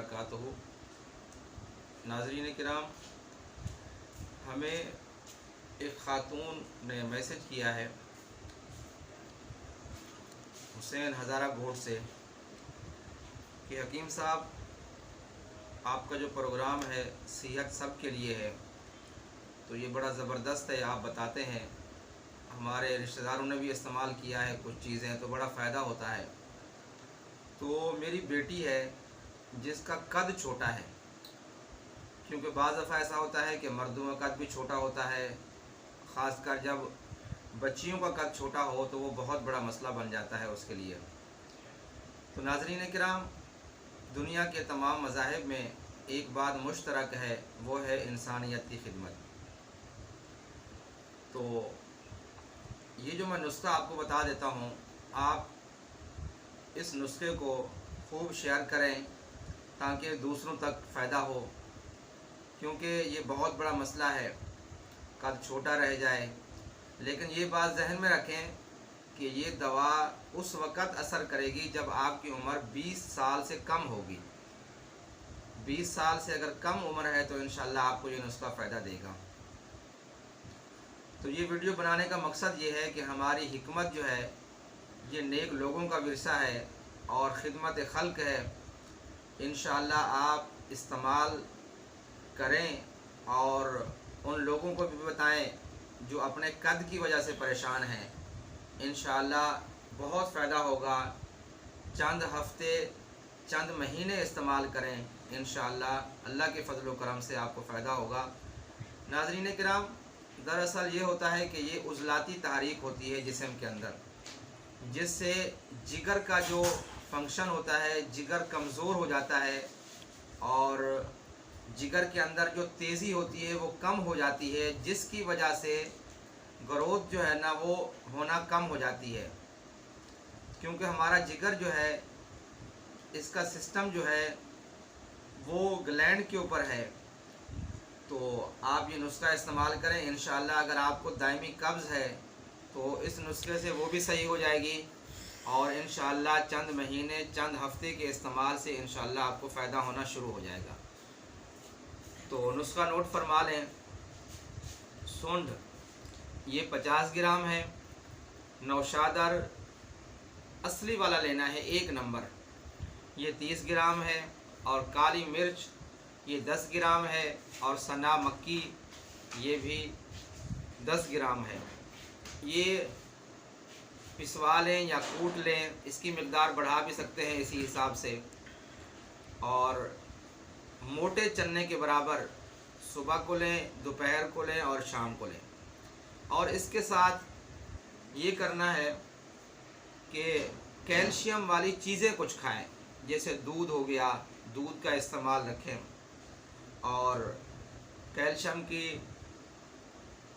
वबरकातुहू। नाज़रीन किराम, हमें एक ख़ातून ने मैसेज किया है हुसैन हज़ारा गोट से कि हकीम साहब, आपका जो प्रोग्राम है सेहत सब के लिए है, तो ये बड़ा ज़बरदस्त है। आप बताते हैं, हमारे रिश्तेदारों ने भी इस्तेमाल किया है कुछ चीज़ें, तो बड़ा फ़ायदा होता है। तो मेरी बेटी है जिसका कद छोटा है, क्योंकि बाज़ दफ़ा ऐसा होता है कि मर्दों का कद भी छोटा होता है, ख़ासकर जब बच्चियों का कद छोटा हो तो वो बहुत बड़ा मसला बन जाता है उसके लिए। तो नाज़रीन किराम, दुनिया के तमाम मज़ाहिब में एक बात मुश्तरक है, वो है इंसानियत की खिदमत। तो ये जो मैं नुस्खा आपको बता देता हूँ, आप इस नुस्खे को खूब शेयर करें ताकि दूसरों तक फ़ायदा हो, क्योंकि ये बहुत बड़ा मसला है, कद छोटा रह जाए। लेकिन ये बात जहन में रखें कि ये दवा उस वक़्त असर करेगी जब आपकी उम्र 20 साल से कम होगी। 20 साल से अगर कम उम्र है तो इंशाअल्लाह आपको ये नुस्खा फ़ायदा देगा। तो ये वीडियो बनाने का मकसद ये है कि हमारी हिकमत जो है ये नेक लोगों का विरसा है और ख़िदमत खल्क है। इंशाअल्लाह आप इस्तेमाल करें और उन लोगों को भी बताएं जो अपने कद की वजह से परेशान हैं। इंशाअल्लाह बहुत फ़ायदा होगा। चंद हफ्ते, चंद महीने इस्तेमाल करें, इंशाअल्लाह अल्लाह के फ़ज़ल व करम से आपको फ़ायदा होगा। नाज़रीन किराम, दरअसल ये होता है कि ये उज़लाती तहरीक होती है जिस्म के अंदर, जिससे जिगर का जो फंक्शन होता है, जिगर कमज़ोर हो जाता है और जिगर के अंदर जो तेज़ी होती है वो कम हो जाती है, जिसकी वजह से ग्रोथ जो है ना वो होना कम हो जाती है। क्योंकि हमारा जिगर जो है, इसका सिस्टम जो है वो ग्लैंड के ऊपर है। तो आप ये नुस्खा इस्तेमाल करें, इंशाअल्लाह अगर आपको दायमी कब्ज़ है तो इस नुस्खे से वो भी सही हो जाएगी और इंशाअल्लाह चंद महीने, चंद हफ्ते के इस्तेमाल से इंशाअल्लाह आपको फ़ायदा होना शुरू हो जाएगा। तो नुस्खा नोट फरमा लें। सूंड ये 50 ग्राम है, नौशादर असली वाला लेना है 1 नंबर, ये 30 ग्राम है, और काली मिर्च ये 10 ग्राम है, और सना मक्की ये भी 10 ग्राम है। ये पिसवा लें या कूट लें, इसकी मिक़दार बढ़ा भी सकते हैं इसी हिसाब से। और मोटे चने के बराबर सुबह को लें, दोपहर को लें और शाम को लें। और इसके साथ ये करना है कि कैल्शियम वाली चीज़ें कुछ खाएं, जैसे दूध हो गया, दूध का इस्तेमाल रखें, और कैल्शियम की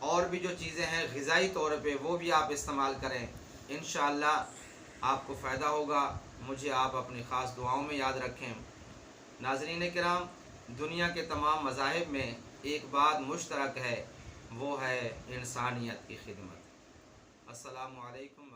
और भी जो चीज़ें हैं ग़िज़ाई तौर पे वो भी आप इस्तेमाल करें। इंशाअल्लाह आपको फ़ायदा होगा। मुझे आप अपनी ख़ास दुआओं में याद रखें। नाज़रीन किराम, दुनिया के तमाम मज़ाहिब में एक बात मुश्तरक है, वो है इंसानियत की खिदमत। अस्सलामु अलैकुम।